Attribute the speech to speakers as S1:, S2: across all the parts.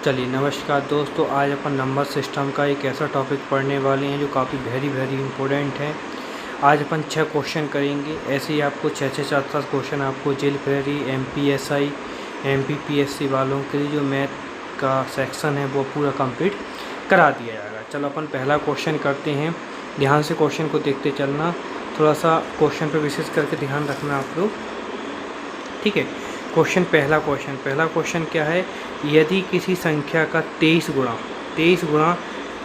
S1: चलिए नमस्कार दोस्तों, आज अपन नंबर सिस्टम का एक ऐसा टॉपिक पढ़ने वाले हैं जो काफ़ी वेरी इंपॉर्टेंट है। आज अपन 6 क्वेश्चन करेंगे। ऐसे ही आपको 6-7 क्वेश्चन आपको जेल प्रेरी MPSI MPPSC वालों के लिए जो मैथ का सेक्शन है वो पूरा कंप्लीट करा दिया जाएगा। चलो अपन पहला क्वेश्चन करते हैं। ध्यान से क्वेश्चन को देखते चलना, थोड़ा सा क्वेश्चन पर विशेष करके ध्यान रखना आप लोग, ठीक है। पहला क्वेश्चन क्या है? यदि किसी संख्या का 23 गुणा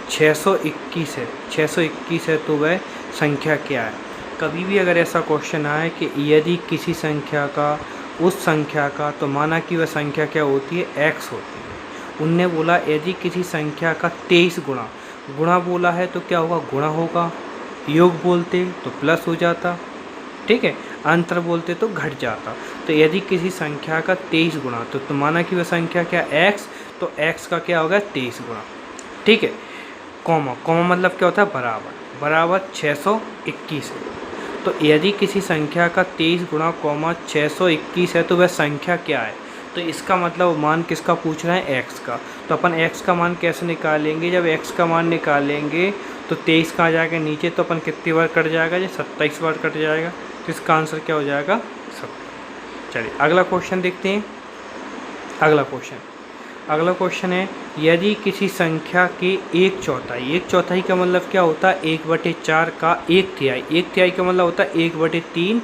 S1: 621 है 621 है तो वह संख्या क्या है? कभी भी अगर ऐसा क्वेश्चन आए कि यदि किसी संख्या का उस संख्या का, तो माना कि वह संख्या क्या होती है? x होती है। उनने बोला यदि किसी संख्या का 23 गुणा बोला है तो क्या होगा? गुणा होगा। योग बोलते तो प्लस हो जाता, ठीक है। अंतर बोलते तो घट जाता। तो यदि किसी संख्या का 23 गुणा, तो माना कि वह संख्या क्या x, तो x का क्या होगा? 23 गुणा, ठीक है। कॉमा मतलब क्या होता है? बराबर 621 है। तो यदि किसी संख्या का 23 गुणा 621 है तो वह संख्या क्या है? तो इसका मतलब मान किसका पूछ रहे हैं? x का। तो अपन x का मान कैसे निकालेंगे? जब x का मान निकालेंगे तो 23 कहाँ जाएगा? नीचे। तो अपन कितनी बार कट जाएगा? ये 27 बार कट जाएगा। तो इसका आंसर क्या हो जाएगा? 70। चलिए अगला क्वेश्चन देखते हैं। अगला क्वेश्चन है यदि किसी संख्या के 1/4 का मतलब क्या होता है? 1/4 का 1/3। 1/3 का मतलब होता है 1/3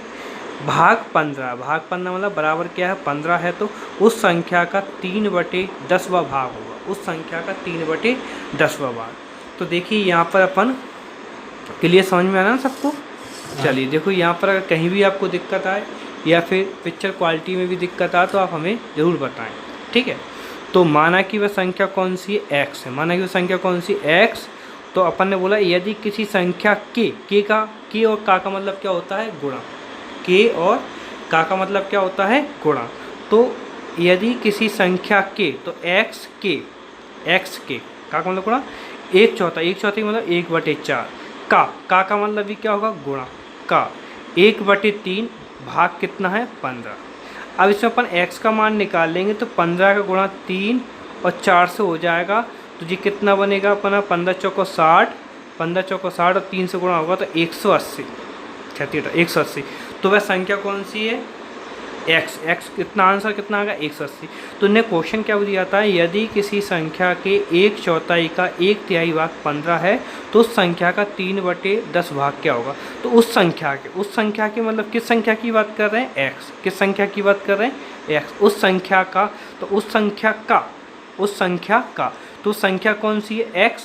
S1: भाग 15 मतलब बराबर क्या है? 15 है। तो उस संख्या का 3/10वां भाग होगा। उस संख्या का 3/10वां भाग। तो देखिए यहाँ पर अपन क्लियर समझ में आना ना सबको? चलिए देखो, यहाँ पर अगर कहीं भी आपको दिक्कत आए या फिर पिक्चर क्वालिटी में भी दिक्कत आए तो आप हमें ज़रूर बताएं, ठीक है। तो माना कि वह संख्या कौन सी है? x है। माना कि वह संख्या कौन सी? x। तो अपन ने बोला यदि किसी संख्या के और का मतलब क्या होता है? गुणा। के और का मतलब क्या होता है? गुणा। तो यदि किसी संख्या के, तो x के का मतलब गुणा 1/4 मतलब 1/4 का मतलब भी क्या होगा? गुणा का 1/3 भाग कितना है? 15। अब इसमें अपन x का मान निकाल लेंगे तो 15 का गुणा 3 और 4 से हो जाएगा। तो जी कितना बनेगा अपना? 15×4 = 60, 15×4 = 60 और 3 से गुणा होगा तो 180। 180। तो वह संख्या कौन सी है? x कितना? आंसर कितना आएगा? 180। तो उन्हें क्वेश्चन क्या दिया था? यदि किसी संख्या के 1/4 का 1/3 भाग 15 है तो उस संख्या का 3/10 भाग क्या होगा? तो उस संख्या के मतलब किस संख्या की बात कर रहे हैं? x। किस संख्या की बात कर रहे हैं? x। उस संख्या का, तो उस संख्या कौन सी है? x।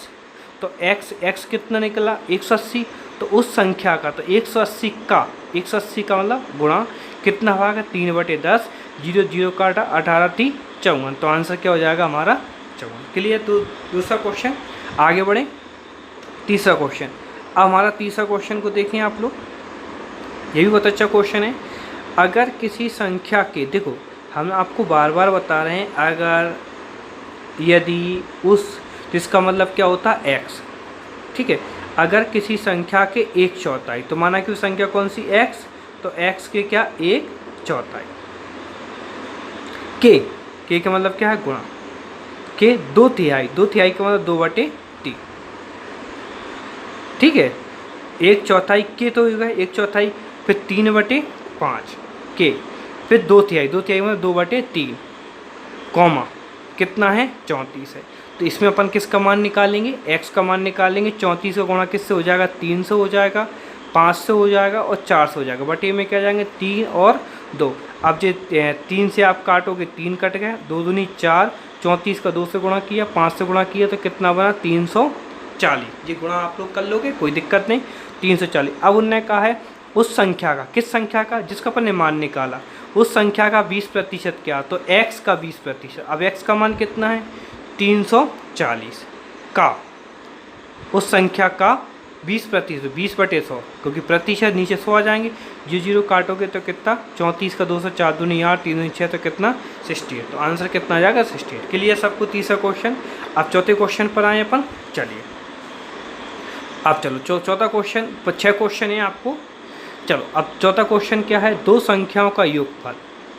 S1: तो x कितना निकला? 180। तो उस संख्या का, तो 180 का मतलब गुणा कितना भाग? 3/10। 0 काटा 18 × 54। तो आंसर क्या हो जाएगा हमारा? 54। क्लियर? तो दूसरा क्वेश्चन, आगे बढ़े। तीसरा क्वेश्चन। अब हमारा तीसरा क्वेश्चन को देखें आप लोग, ये भी बहुत अच्छा क्वेश्चन है। अगर किसी संख्या के, देखो हम आपको बार बता रहे हैं, अगर यदि उस, जिसका मतलब क्या होता है? x, ठीक है। अगर किसी संख्या के 1/4, तो माना कि वो संख्या कौन सी? x। तो x के क्या? 1/4। के का मतलब क्या है? गुणा। के 2/3 का मतलब 2/3, ठीक है। 1/4 के तो होगा 1/4, फिर 3/5 के, फिर 2/3 मतलब 2/3, कॉमा कितना है? 34 है। तो इसमें अपन किसका मान निकालेंगे? x का मान निकालेंगे। 34 का गुणा किससे हो जाएगा? 3 से हो जाएगा, 5 से हो जाएगा और 4 से हो जाएगा। बटे में क्या जाएंगे? 3 और 2। अब जो 3 से आप काटोगे, 3 कट गया, 2 दूनी 4, 34 का 2 से गुणा किया, 5 से गुणा किया तो कितना बना? 340। ये गुणा आप लोग कर लोगे, कोई दिक्कत नहीं। 340। अब उन्होंने कहा है उस संख्या का, किस संख्या का? जिसका अपन ने मान निकाला, उस संख्या का 20% क्या? तो x का 20%। अब x का मान कितना है? 340 का, उस संख्या का 20%, 20/100, क्योंकि प्रतिशत नीचे 100 आ जाएंगे। 0 काटोगे तो कितना? 34 का 2 से 4 दूनी 8, 3 दूनी 6 तो कितना? 68। तो आंसर कितना आ जाएगा? 68। क्लियर सबको तीसरा क्वेश्चन? अब चौथे क्वेश्चन पर आए अपन। चलिए अब चलो चौथा क्वेश्चन, 6 क्वेश्चन है आपको। चलो अब चौथा क्वेश्चन क्या है? दो संख्याओं का योगफल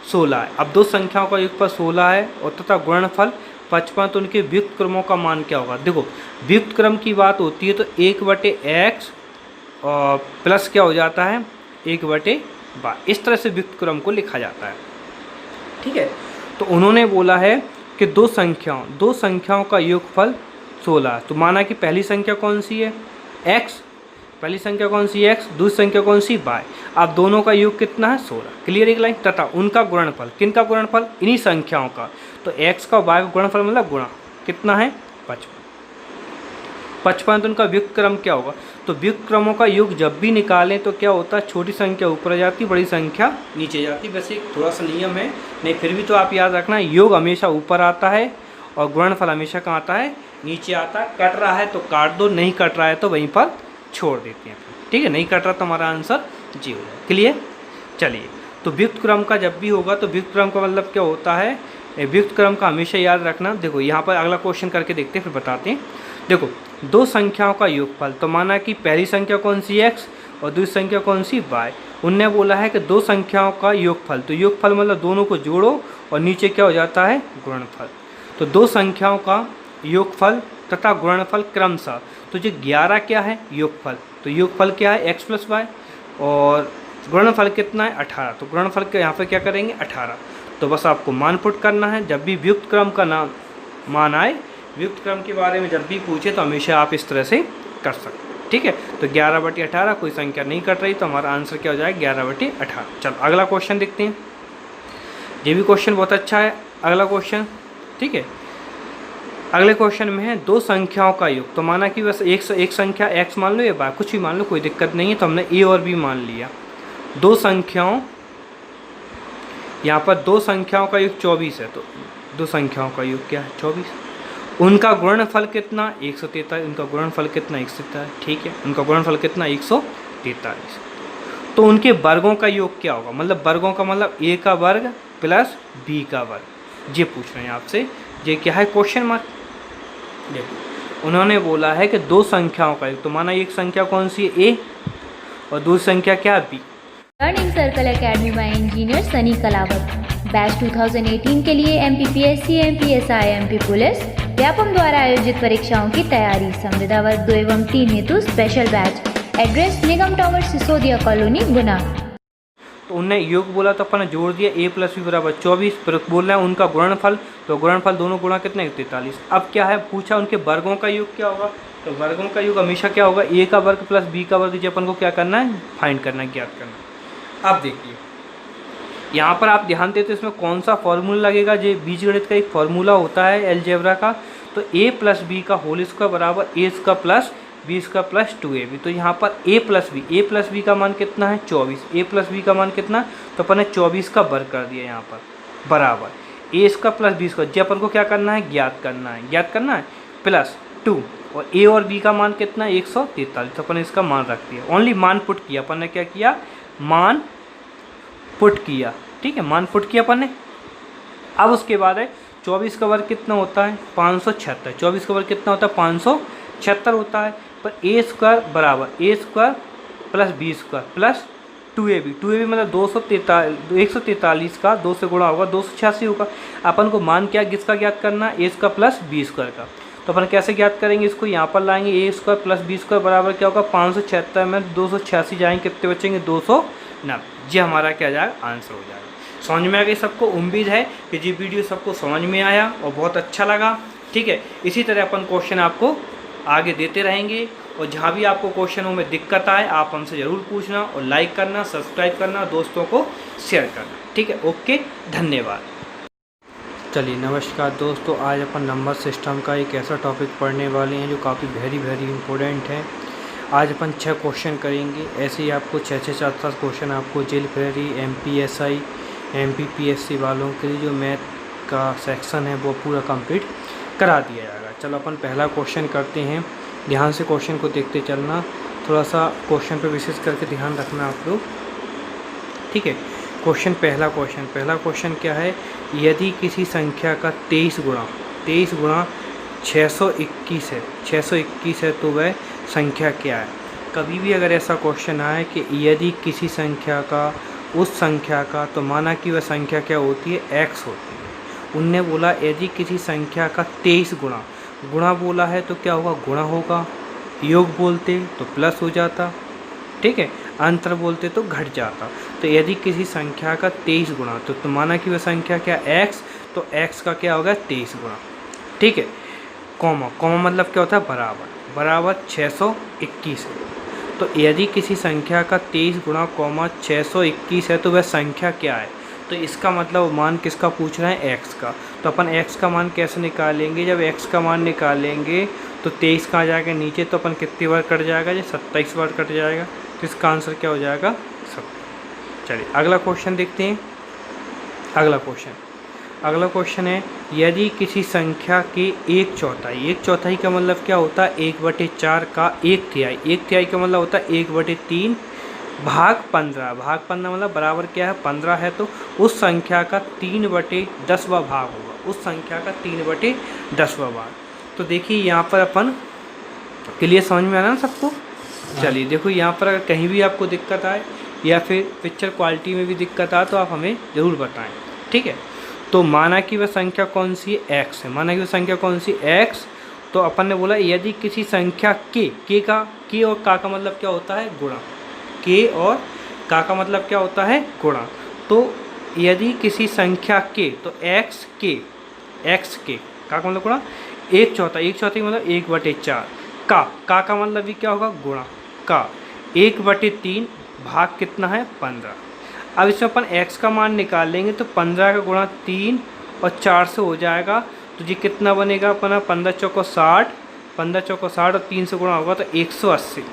S1: 16 है। अब दो संख्याओं का योगफल 16 है और तथा गुणनफल 55 तो उनके व्युक्त क्रमों का मान क्या होगा। देखो व्युक्त क्रम की बात होती है तो 1/x और प्लस क्या हो जाता है 1/y, इस तरह से व्युक्त क्रम को लिखा जाता है। ठीक है, तो उन्होंने बोला है कि दो संख्याओं का योगफल 16। तो माना कि पहली संख्या कौन सी है x, पहली संख्या कौन सी है x, दूसरी संख्या कौन सी y। अब दोनों का योग कितना है 16। क्लियर एक लाइन। तथा उनका गुणनफल, किन का गुणनफल, इन्हीं संख्याओं का। तो x का y का गुणनफल मतलब गुणा कितना है 55। तो उनका व्युक्त क्रम क्या होगा। तो व्युक्त क्रमों का योग जब भी निकालें तो क्या होता है, छोटी संख्या ऊपर आ जाती, बड़ी संख्या नीचे जाती। वैसे एक थोड़ा सा नियम है, नहीं फिर भी तो आप याद रखना, योग हमेशा ऊपर आता है और गुणनफल हमेशा कहाँ आता है, नीचे आता है। कट रहा है तो काट दो, नहीं कट रहा है तो वहीं पर छोड़ देते हैं। ठीक है, नहीं कट रहा तो हमारा आंसर जी हो जाए। क्लियर। चलिए, तो व्युक्त क्रम का जब भी होगा तो व्युक्त क्रम का मतलब क्या होता है, व्युक्त क्रम का हमेशा याद रखना। देखो यहाँ पर अगला क्वेश्चन करके देखते हैं, फिर बताते हैं। देखो दो संख्याओं का योगफल, तो माना कि पहली संख्या कौन सी x और दूसरी संख्या कौन सी y। उनने बोला है कि दो संख्याओं का योगफल, तो योगफल मतलब दोनों को जोड़ो और नीचे क्या हो जाता है गुणनफल। तो दो संख्याओं का योगफल तथा गुणनफल क्रमशः, तो जो 11 क्या है योगफल, तो योगफल क्या है x + y और गुणनफल कितना है 18। तो गुणनफल के यहाँ पे क्या करेंगे 18। तो बस आपको मान पुट करना है। जब भी व्युक्त क्रम का नाम मान आए, व्युक्त क्रम के बारे में जब भी पूछे तो हमेशा आप इस तरह से कर सकते हैं। ठीक है, तो 11/18 कोई संख्या नहीं कट रही तो हमारा आंसर क्या हो जाएगा 11/18। चलो अगला क्वेश्चन देखते हैं। ये भी क्वेश्चन बहुत अच्छा है अगला क्वेश्चन। ठीक है, अगले क्वेश्चन में है दो संख्याओं का योग। तो माना कि बस एक संख्या x मान लो या y, कुछ भी मान लो, कोई दिक्कत नहीं है। तो हमने a और b मान लिया। दो संख्याओं, यहाँ पर दो संख्याओं का योग 24 है। तो दो संख्याओं का योग क्या है 24। उनका गुणनफल कितना 143। उनका गुणनफल कितना 143। ठीक है, उनका गुणनफल कितना 143। तो उनके वर्गों का योग क्या होगा, मतलब वर्गों का मतलब a का वर्ग प्लस b का वर्ग। ये पूछ रहे हैं आपसे, ये क्या है क्वेश्चन मार्क। देखो उन्होंने बोला है कि दो संख्याओं का योग, तो माना एक संख्या कौन सी है a और दूसरी संख्या क्या है b।
S2: Learning circle academy by engineer Sunny Kalawat. Batch 2018 के लिए MPPSC, MPSI, MP police, Vyapam द्वारा आयोजित परीक्षाओं की तैयारी, संविदा वर्ग 2 एवं 3 हेतु स्पेशल बैच। एड्रेस निगम टावर सिसोदिया कॉलोनी गुना।
S1: तो उनने योग बोला तो अपन ने जोड़ दिया a + b = 24। फिर बोल रहे हैं उनका गुणनफल, तो गुणनफल दोनों गुणा कितने 43। अब क्या है पूछा उनके वर्गों का योग क्या होगा। तो वर्गों का योग हमेशा क्या होगा a का वर्ग प्लस b का वर्ग। अपन को क्या करना है फाइंड करना है, ज्ञात करना है। अब देखिए यहाँ पर आप ध्यान देते इसमें कौन सा फॉर्मूला लगेगा। जो बीजगणित का एक फॉर्मूला होता है अलजेब्रा का, तो a + b का होल स्क्वायर बराबर a² + b² + 2ab। तो यहाँ पर a + b का मान कितना है 24। a + b का मान कितना, तो अपन ने 24 का वर्ग कर दिया यहाँ पर बराबर a² + b²। जो अपन को क्या करना है ज्ञात करना है +2 और a और b का मान कितना है 143। तो अपन ने इसका मान रख दिया, ओनली मान पुट किया। अपन ने क्या किया मान पुट किया। ठीक है, मान पुट किया अपन ने। अब उसके बाद है 24 का वर्ग कितना होता है 576। 24 का वर्ग कितना होता है 576 होता है। पर a² बराबर a² + b² + 2ab। 2ab मतलब 143 का 2 से गुणा होगा 286 होगा। अपन को मान क्या किसका ज्ञात करना है a² + b² का। तो अपन कैसे ज्ञात करेंगे इसको, यहाँ पर लाएंगे a² + b² बराबर क्या होगा 576 में 286 जाएंगे, कितने बचेंगे 290। ये हमारा क्या जाएगा आंसर हो जाएगा। समझ में आ गई सबको। उम्मीद है कि ये वीडियो सबको समझ में आया और बहुत अच्छा लगा। ठीक है, इसी तरह अपन क्वेश्चन आपको आगे देते रहेंगे और जहाँ भी आपको क्वेश्चनों में दिक्कत आए आप हमसे ज़रूर पूछना और लाइक करना, सब्सक्राइब करना, दोस्तों को शेयर करना। ठीक है, ओके, धन्यवाद। चलिए नमस्कार दोस्तों, आज अपन नंबर सिस्टम का एक ऐसा टॉपिक पढ़ने वाले हैं जो काफ़ी वेरी इंपॉर्टेंट है। आज अपन 6 क्वेश्चन करेंगे। ऐसे ही आपको 6 7 क्वेश्चन आपको जेल क्वेरी, MPSI, MPPSC वालों के लिए जो मैथ का सेक्शन है वो पूरा कंप्लीट करा दिया जाएगा। चलो अपन पहला क्वेश्चन करते हैं। ध्यान से क्वेश्चन को देखते चलना, थोड़ा सा क्वेश्चन पे विशेष करके ध्यान रखना आप लोग। ठीक है, पहला क्वेश्चन क्या है, यदि किसी संख्या का 23 गुणा 621 है तो वह संख्या क्या है। कभी भी अगर ऐसा क्वेश्चन आए कि यदि किसी संख्या का उस संख्या का, तो माना कि वह संख्या क्या होती है x होती है उनने बोला यदि किसी संख्या का 23 गुणा, गुणा बोला है तो क्या होगा, गुणा होगा, योग बोलते तो प्लस हो जाता, ठीक है, अंतर बोलते तो घट जाता। तो यदि किसी संख्या का 23 गुणा, तो माना कि वह संख्या क्या x, तो x का क्या होगा 23 गुणा, ठीक है, कॉमा, कॉमा मतलब क्या होता है बराबर, बराबर 621 है। तो यदि किसी संख्या का 23 गुणा कॉमा 621 है तो वह संख्या क्या है, तो इसका मतलब मान किसका पूछ रहे हैं, x का। तो अपन x का मान कैसे निकालेंगे, जब x का मान निकालेंगे तो 23 कहाँ जाएगा नीचे, तो अपन कितनी बार कट जाएगा, जो 27 बार कट जाएगा, तो इसका आंसर क्या हो जाएगा 70। चलिए अगला क्वेश्चन देखते हैं। अगला क्वेश्चन है यदि किसी संख्या के 1/4 का मतलब क्या होता है, 1/4 का 1/3, 1/3 का मतलब होता है 1/3 भाग 15, भाग 15 मतलब बराबर क्या है 15 है, तो उस संख्या का 3/10वां भाग होगा, उस संख्या का 3/10वां भाग। तो देखिए यहाँ पर अपन क्लियर समझ में आ रहा है ना सबको। चलिए देखो यहाँ पर अगर कहीं भी आपको दिक्कत आए या फिर पिक्चर क्वालिटी में भी दिक्कत आए तो आप हमें ज़रूर बताएं, ठीक है। तो माना कि वह संख्या कौन सी है, x है, माना कि वह संख्या कौन सी x, तो अपन ने बोला यदि किसी संख्या k और का मतलब क्या होता है गुणा, k और का मतलब क्या होता है गुणा। तो यदि किसी संख्या k, तो x k का मतलब गुणा 1/4 मतलब 1/4, का मतलब भी क्या होगा गुणा, का 1/3 भाग कितना है 15। अब इसमें अपन x का मान निकाल लेंगे तो 15 का गुणा 3 और 4 से हो जाएगा, तो ये कितना बनेगा अपना 15 चौको 60, 15 चौको 60 और 3 से गुणा होगा तो 180,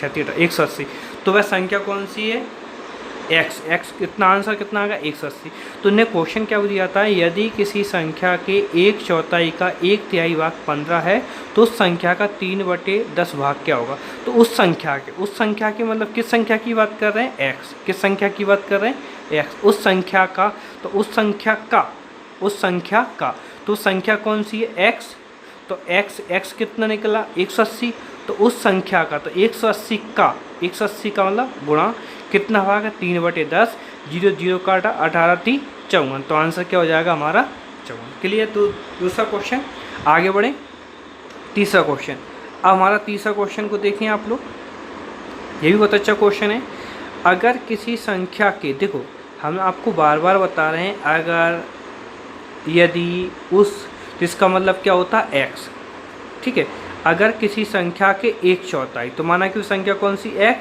S1: 180। तो वह संख्या कौन सी है x कितना, आंसर कितना आएगा 180। तो इन्हें क्वेश्चन क्या दिया था, यदि किसी संख्या के 1/4 का 1/3 भाग 15 है तो उस संख्या का 3/10 भाग क्या होगा। तो उस संख्या के मतलब किस संख्या की बात कर रहे हैं, x, किस संख्या की बात कर रहे हैं x, उस संख्या का, तो उस संख्या का तो संख्या कौन सी है x, तो x कितना निकला 180, तो उस संख्या का, तो 180 का मतलब गुणा कितना भाग है 3/10, 0 काटा 18 3 54, तो आंसर क्या हो जाएगा हमारा 54। क्लियर। तो दूसरा क्वेश्चन आगे बढ़े, तीसरा क्वेश्चन। अब हमारा तीसरा क्वेश्चन को देखें आप लोग, ये भी बहुत अच्छा क्वेश्चन है। अगर किसी संख्या के, देखो हम आपको बार बार बता रहे हैं, अगर यदि उस, जिसका मतलब क्या होता है x, ठीक है, अगर किसी संख्या के 1/4, तो माना कि उस संख्या कौन सी x,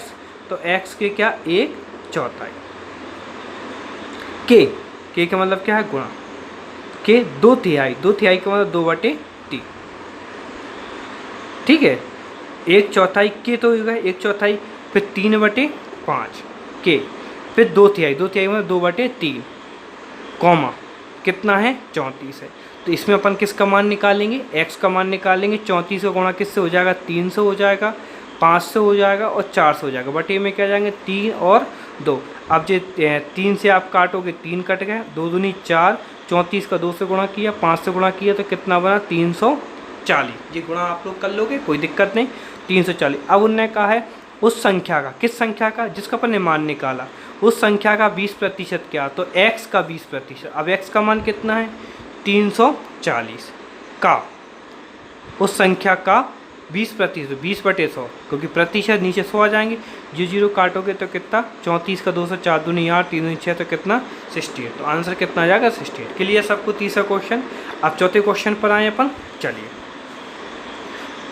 S1: तो x के क्या 1/4, k का मतलब क्या है गुणा, k 2/3 का मतलब 2/3, ठीक है, 1/4 k तो होगा 1/4, फिर 3/5 k, फिर 2/3 मतलब 2/3, कॉमा कितना है 34 है। तो इसमें अपन किसका मान निकालेंगे, x का मान निकालेंगे। 34 का गुणा किससे हो जाएगा 3 से हो जाएगा, 5 से हो जाएगा और 4 से हो जाएगा, बटे में क्या जाएंगे 3 और 2। अब जो 3 से आप काटोगे 3 कट गए, 2 दूनी 4, 34 का 2 से गुणा किया, 5 से गुणा किया तो कितना बना 340। ये गुणा आप लोग कर लोगे कोई दिक्कत नहीं, 340। अब उन्होंने कहा है उस संख्या का, किस संख्या का, जिसका अपन ने मान निकाला, उस संख्या का 20% क्या, तो x का 20%। अब x का मान कितना है 340 का, उस संख्या का 20%, 20/100, क्योंकि प्रतिशत नीचे 100 आ जाएंगे, 0 काटोगे तो कितना 34 का 2 से 4 दूनी 8, 3 दूनी 6 तो कितना 68, तो आंसर कितना आ जाएगा 68। क्लियर सबको तीसरा क्वेश्चन। अब चौथे क्वेश्चन पर आए अपन, चलिए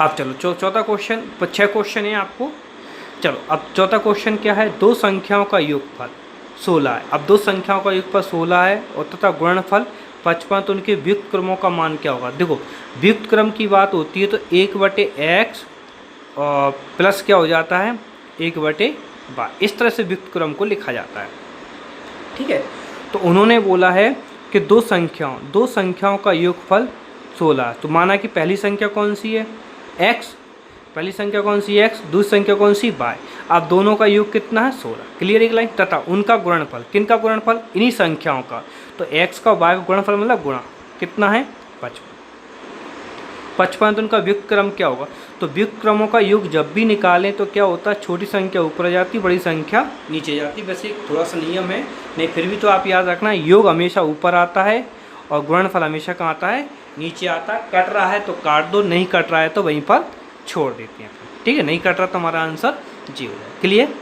S1: अब चलो चौथा क्वेश्चन, 6 क्वेश्चन है आपको। चलो अब चौथा क्वेश्चन क्या है, दो संख्याओं का योगफल 16 है। अब दो संख्याओं का योगफल 16 है और तथा गुणनफल 55, तो उनके व्युक्त क्रमों का मान क्या होगा। देखो व्युक्त क्रम की बात होती है तो 1/x और प्लस क्या हो जाता है 1/y, इस तरह से व्युक्त क्रम को लिखा जाता है, ठीक है। तो उन्होंने बोला है कि दो संख्याओं का योगफल 16, तो माना कि पहली संख्या कौन सी है x, पहली संख्या कौन सी है x, दूसरी संख्या कौन सी y। अब दोनों का योग कितना है 16, क्लियर एक लाइन, तथा उनका गुणनफल, किनका गुणनफल, इन्हीं संख्याओं का, तो x का y का गुणनफल मतलब गुणा कितना है 55, तो उनका व्युक्त क्रम क्या होगा। तो व्युक्त क्रमों का योग जब भी निकालें तो क्या होता है, छोटी संख्या ऊपर आ जाती, बड़ी संख्या नीचे जाती। वैसे थोड़ा सा नियम है, नहीं फिर भी तो आप याद रखना योग हमेशा ऊपर आता है और गुणनफल हमेशा कहाँ आता है, नीचे आता है। कट रहा है तो काट दो, नहीं कट रहा है तो वहीं पर छोड़ देते हैं, ठीक है। नहीं कट रहा तो हमारा आंसर जी हो जाए। क्लियर।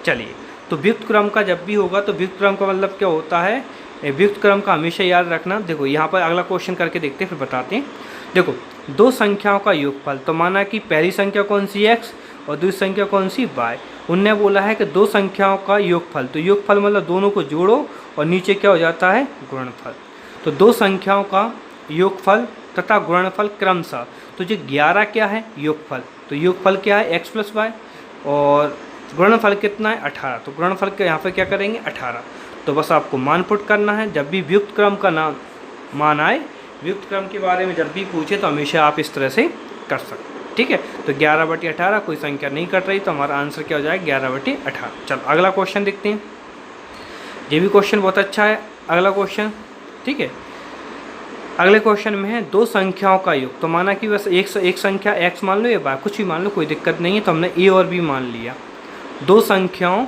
S1: चलिए, तो व्युक्त क्रम का जब भी होगा तो व्युक्त क्रम का मतलब क्या होता है, व्युक्त क्रम का हमेशा याद रखना। देखो यहाँ पर अगला क्वेश्चन करके देखते हैं, फिर बताते हैं। देखो, दो संख्याओं का योगफल, तो माना कि पहली संख्या कौन सी x और दूसरी संख्या कौन सी y। उनने बोला है कि दो संख्याओं का योगफल, तो योगफल मतलब दोनों को जोड़ो और नीचे क्या हो जाता है, गुणनफल। तो दो संख्याओं का योगफल तथा गुणनफल क्रमशः, तो जो 11 क्या है योगफल, तो योगफल क्या है x + y, और गुणनफल कितना है 18। तो गुणनफल के यहाँ पर क्या करेंगे 18। तो बस आपको मान पुट करना है। जब भी व्युक्त क्रम का नाम मान आए, व्युक्त क्रम के बारे में जब भी पूछे तो हमेशा आप इस तरह से कर सकते, ठीक है। तो 11/18, कोई संख्या नहीं कट रही तो हमारा आंसर क्या हो जाएगा 11/18। चलो अगला क्वेश्चन देखते हैं। ये भी क्वेश्चन बहुत अच्छा है अगला क्वेश्चन, ठीक है। अगले क्वेश्चन में है दो संख्याओं का योग, तो माना कि बस एक संख्या x मान लो या y, कुछ भी मान लो, कोई दिक्कत नहीं है। तो हमने a और b मान लिया। दो संख्याओं,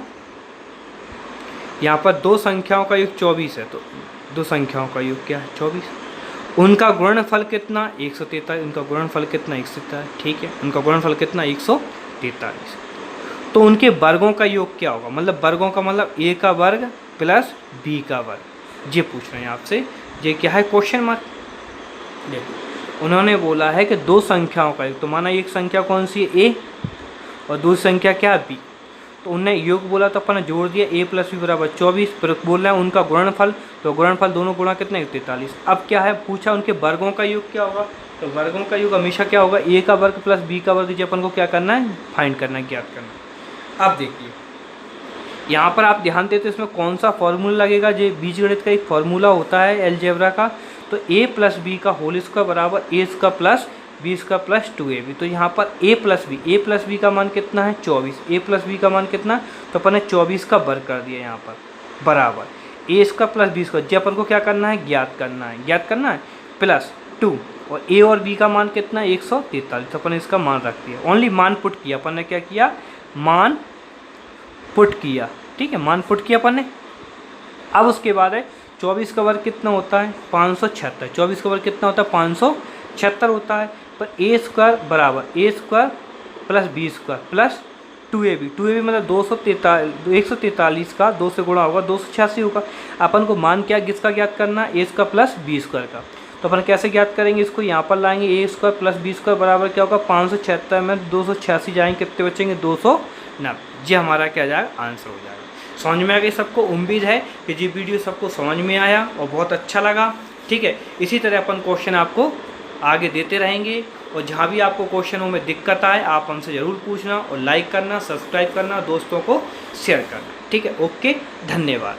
S1: यहाँ पर दो संख्याओं का योग 24 है, तो दो संख्याओं का योग क्या है 24। उनका गुणनफल कितना 143, उनका गुणनफल कितना 143, ठीक है। उनका गुणनफल कितना 143। तो उनके वर्गों का योग क्या होगा, मतलब वर्गों का मतलब a का वर्ग प्लस b का वर्ग, ये पूछ रहे हैं आपसे। ये क्या है क्वेश्चन मार्क। देखो उन्होंने बोला है कि दो संख्याओं का योग, तो माना एक संख्या कौन सी है a और दूसरी संख्या क्या है b। तो उनने योग बोला तो अपन ने जोड़ दिया a + b = 24। फिर बोल रहे हैं उनका गुणनफल, तो गुणनफल दोनों गुणा कितने 43। अब क्या है पूछा उनके वर्गों का योग क्या होगा, तो वर्गों का योग हमेशा क्या होगा a का वर्ग प्लस b का वर्ग, जो अपन को क्या करना है फाइंड करना है, ज्ञात करना है। अब देखिए यहाँ पर आप ध्यान देते इसमें कौन सा फॉर्मूला लगेगा, जो बीजगणित का एक फार्मूला होता है अलजेब्रा का। तो a + b का होल स्क्वायर बराबर a square plus b square plus 2ab। तो यहाँ पर a + b का मान कितना है 24, a + b का मान कितना, तो अपन ने 24 का वर्ग कर दिया यहाँ पर बराबर a square plus b square, जो अपन को क्या करना है ज्ञात करना है प्लस 2, और a और b का मान कितना है 143। तो अपन ने इसका मान रख दिया, ओनली मान पुट किया अपन ने, क्या किया मान पुट किया, ठीक है, मान पुट किया अपन ने। अब उसके बाद है 24 का वर्ग कितना होता है 576, 24 का वर्ग कितना होता है 576 होता है। पर a स्क्वायर बराबर a square plus b square plus 2ab, मतलब 143 का 2 से गुणा होगा 286 होगा। अपन को मान क्या किसका ज्ञात करना है a square plus b square का। तो अपन कैसे ज्ञात करेंगे इसको, यहाँ पर लाएंगे a square plus b square बराबर क्या होगा 576 में 286 जाएंगे, कितने बचेंगे 290। ये हमारा क्या जाएगा आंसर हो जाएगा। समझ में आ गई सबको, उम्मीद है कि ये वीडियो सबको समझ में आया और बहुत अच्छा लगा, ठीक है। इसी तरह अपन क्वेश्चन आपको आगे देते रहेंगे, और जहाँ भी आपको क्वेश्चनों में दिक्कत आए आप हमसे ज़रूर पूछना, और लाइक करना, सब्सक्राइब करना, दोस्तों को शेयर करना, ठीक है। ओके, धन्यवाद।